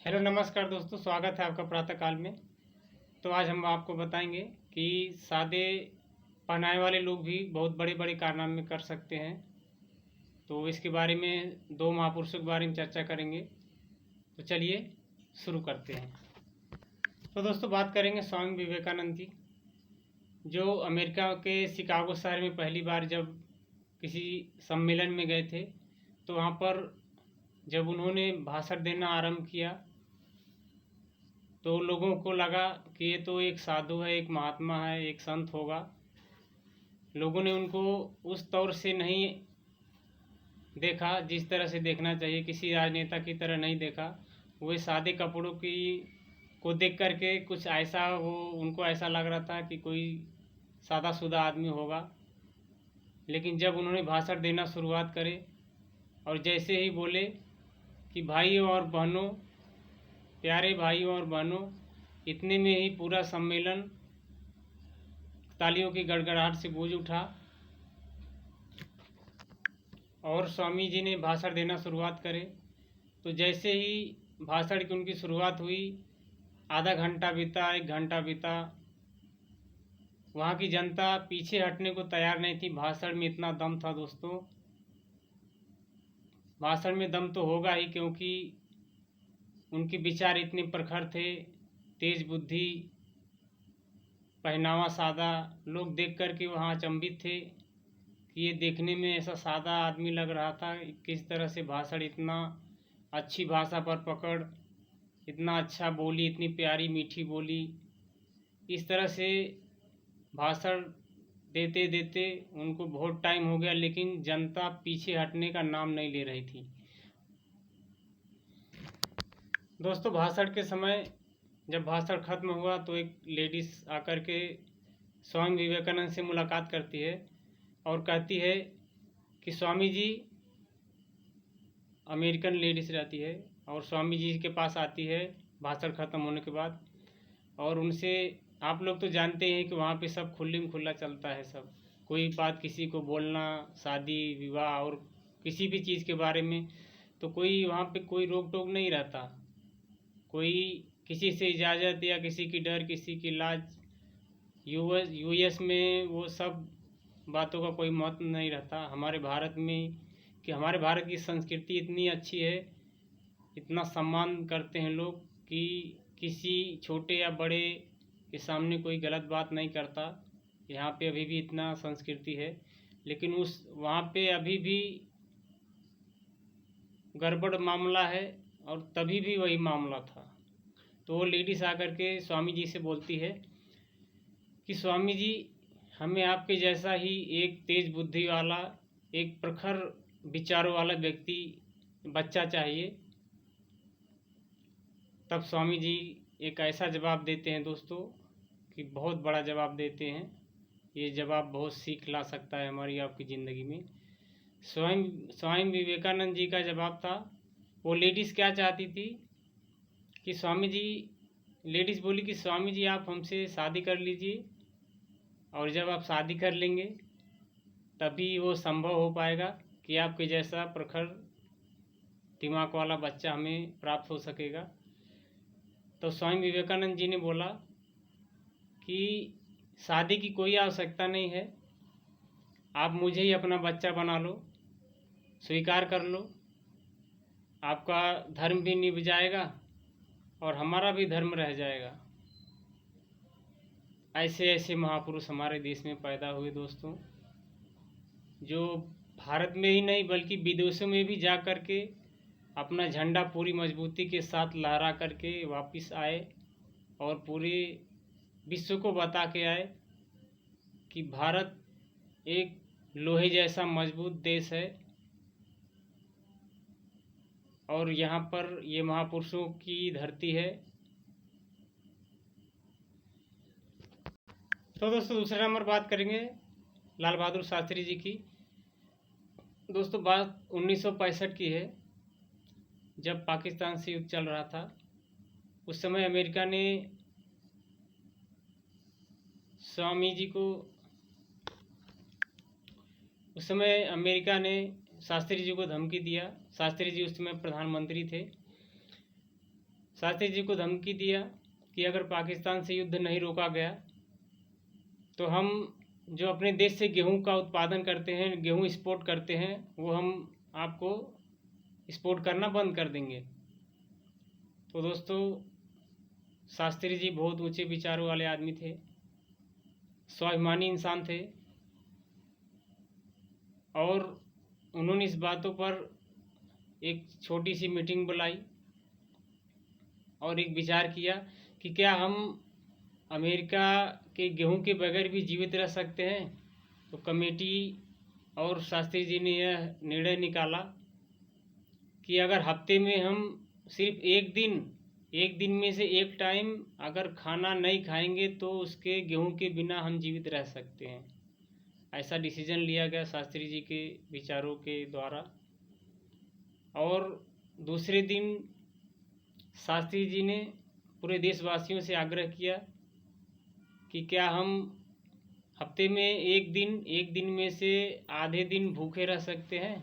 Hello नमस्कार दोस्तों, स्वागत है आपका प्रातः काल में। तो आज हम आपको बताएंगे कि सादे पहनावे वाले लोग भी बहुत बड़े बड़े कारनामे कर सकते हैं। तो इसके बारे में दो महापुरुषों के बारे में चर्चा करेंगे। तो चलिए शुरू करते हैं। तो दोस्तों बात करेंगे स्वामी विवेकानंद की, जो अमेरिका के शिकागो शहर में पहली बार जब किसी सम्मेलन में गए थे, तो वहाँ पर जब उन्होंने भाषण देना आरंभ किया तो लोगों को लगा कि ये तो एक साधु है, एक महात्मा है, एक संत होगा। लोगों ने उनको उस तौर से नहीं देखा जिस तरह से देखना चाहिए, किसी राजनेता की तरह नहीं देखा। वे सादे कपड़ों की को देख करके कुछ ऐसा उनको ऐसा लग रहा था कि कोई सादा सुदा आदमी होगा। लेकिन जब उन्होंने भाषण देना शुरुआत करे और जैसे ही बोले कि भाइयों और बहनों, प्यारे भाइयों और बहनों, इतने में ही पूरा सम्मेलन तालियों की गड़गड़ाहट से गूंज उठा और स्वामी जी ने भाषण देना शुरुआत करे। तो जैसे ही भाषण की उनकी शुरुआत हुई, आधा घंटा बीता, एक घंटा बीता, वहाँ की जनता पीछे हटने को तैयार नहीं थी। भाषण में इतना दम था दोस्तों, भाषण में दम तो होगा ही, क्योंकि उनके विचार इतने प्रखर थे, तेज बुद्धि, पहनावा सादा। लोग देख कर के वहाँ अचंभित थे कि ये देखने में ऐसा सादा आदमी लग रहा था, किस तरह से भाषण, इतना अच्छी भाषा पर पकड़, इतना अच्छा बोली, इतनी प्यारी मीठी बोली। इस तरह से भाषण देते देते उनको बहुत टाइम हो गया, लेकिन जनता पीछे हटने का नाम नहीं ले रही थी। दोस्तों भाषण के समय जब भाषण खत्म हुआ तो एक लेडीज आकर के स्वामी विवेकानंद से मुलाकात करती है और कहती है कि स्वामी जी, अमेरिकन लेडीज रहती है और स्वामी जी के पास आती है भाषण ख़त्म होने के बाद, और उनसे, आप लोग तो जानते हैं कि वहाँ पे सब खुल्ली में खुल्ला चलता है, सब कोई बात किसी को बोलना, शादी विवाह और किसी भी चीज़ के बारे में, तो कोई वहाँ पे कोई रोक टोक नहीं रहता। कोई किसी से इजाज़त या किसी की डर, किसी की लाज, यूएस में वो सब बातों का कोई महत्व नहीं रहता। हमारे भारत में कि हमारे भारत की संस्कृति इतनी अच्छी है, इतना सम्मान करते हैं लोग कि किसी छोटे या बड़े के सामने कोई गलत बात नहीं करता। यहाँ पे अभी भी इतना संस्कृति है, लेकिन उस वहाँ पे अभी भी गड़बड़ मामला है, और तभी भी वही मामला था। तो वो लेडीज आकर के स्वामी जी से बोलती है कि स्वामी जी, हमें आपके जैसा ही एक तेज बुद्धि वाला, एक प्रखर विचारों वाला व्यक्ति, बच्चा चाहिए। तब स्वामी जी एक ऐसा जवाब देते हैं दोस्तों कि बहुत बड़ा जवाब देते हैं। ये जवाब बहुत सीख ला सकता है हमारी आपकी ज़िंदगी में। स्वामी विवेकानंद जी का जवाब था, वो लेडीज़ क्या चाहती थी कि स्वामी जी, लेडीज़ बोली कि स्वामी जी आप हमसे शादी कर लीजिए, और जब आप शादी कर लेंगे तभी वो संभव हो पाएगा कि आपके जैसा प्रखर दिमाग वाला बच्चा हमें प्राप्त हो सकेगा। तो स्वामी विवेकानंद जी ने बोला कि शादी की कोई आवश्यकता नहीं है, आप मुझे ही अपना बच्चा बना लो, स्वीकार कर लो, आपका धर्म भी निभ जाएगा और हमारा भी धर्म रह जाएगा। ऐसे ऐसे महापुरुष हमारे देश में पैदा हुए दोस्तों, जो भारत में ही नहीं बल्कि विदेशों में भी जा कर के अपना झंडा पूरी मजबूती के साथ लहरा करके वापस आए और पूरे विश्व को बता के आए कि भारत एक लोहे जैसा मजबूत देश है, और यहाँ पर ये महापुरुषों की धरती है। तो दोस्तों दूसरे नंबर बात करेंगे लाल बहादुर शास्त्री जी की। दोस्तों बात 1965 की है, जब पाकिस्तान से युद्ध चल रहा था। उस समय अमेरिका ने स्वामी जी को, उस समय अमेरिका ने शास्त्री जी को धमकी दिया। शास्त्री जी उस समय प्रधानमंत्री थे। शास्त्री जी को धमकी दिया कि अगर पाकिस्तान से युद्ध नहीं रोका गया तो हम जो अपने देश से गेहूं का उत्पादन करते हैं, गेहूं एक्सपोर्ट करते हैं, वो हम आपको एक्सपोर्ट करना बंद कर देंगे। तो दोस्तों, शास्त्री जी बहुत ऊंचे विचारों वाले आदमी थे, स्वाभिमानी इंसान थे, और उन्होंने इस बातों पर एक छोटी सी मीटिंग बुलाई और एक विचार किया कि क्या हम अमेरिका के गेहूं के बगैर भी जीवित रह सकते हैं। तो कमेटी और शास्त्री जी ने यह निर्णय निकाला कि अगर हफ्ते में हम सिर्फ एक दिन में से एक टाइम अगर खाना नहीं खाएंगे तो उसके गेहूं के बिना हम जीवित रह सकते हैं। ऐसा डिसीजन लिया गया शास्त्री जी के विचारों के द्वारा। और दूसरे दिन शास्त्री जी ने पूरे देशवासियों से आग्रह किया कि क्या हम हफ्ते में एक दिन में से आधे दिन भूखे रह सकते हैं।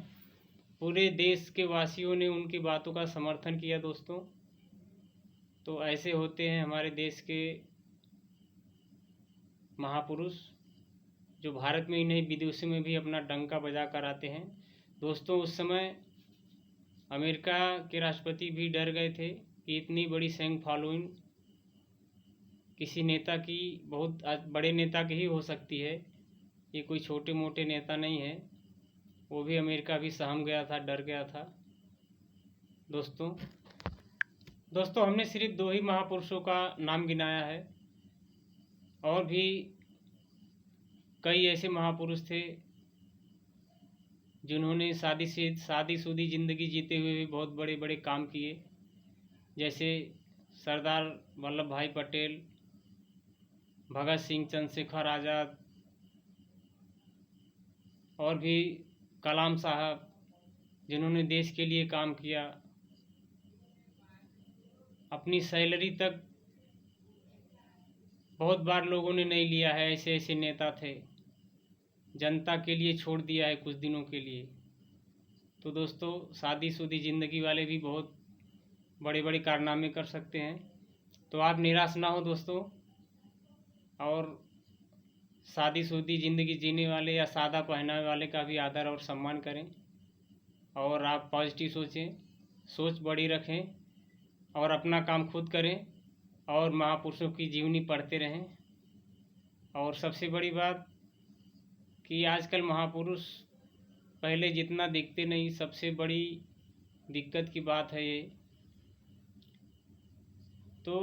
पूरे देश के वासियों ने उनकी बातों का समर्थन किया दोस्तों। तो ऐसे होते हैं हमारे देश के महापुरुष, जो भारत में ही नहीं विदेशों में भी अपना डंका बजा कर आते हैं। दोस्तों, उस समय अमेरिका के राष्ट्रपति भी डर गए थे कि इतनी बड़ी सैंग फॉलोइंग किसी नेता की, बहुत बड़े नेता की ही हो सकती है, ये कोई छोटे मोटे नेता नहीं है। वो भी अमेरिका भी सहम गया था, डर गया था। दोस्तों हमने सिर्फ 2 ही महापुरुषों का नाम गिनाया है, और भी कई ऐसे महापुरुष थे जिन्होंने शादीशुदी ज़िंदगी जीते हुए भी बहुत बड़े बड़े काम किए, जैसे सरदार वल्लभ भाई पटेल, भगत सिंह, चंद्रशेखर आज़ाद, और भी कलाम साहब, जिन्होंने देश के लिए काम किया। अपनी सैलरी तक बहुत बार लोगों ने नहीं लिया है, ऐसे ऐसे नेता थे, जनता के लिए छोड़ दिया है कुछ दिनों के लिए। तो दोस्तों, शादीशुदी ज़िंदगी वाले भी बहुत बड़े बड़े कारनामे कर सकते हैं। तो आप निराश ना हो दोस्तों, और शादीशुदी ज़िंदगी जीने वाले या सादा पहनावे वाले का भी आदर और सम्मान करें, और आप पॉजिटिव सोचें, सोच बड़ी रखें, और अपना काम खुद करें, और महापुरुषों की जीवनी पढ़ते रहें। और सबसे बड़ी बात कि आजकल महापुरुष पहले जितना दिखते नहीं, सबसे बड़ी दिक्कत की बात है ये। तो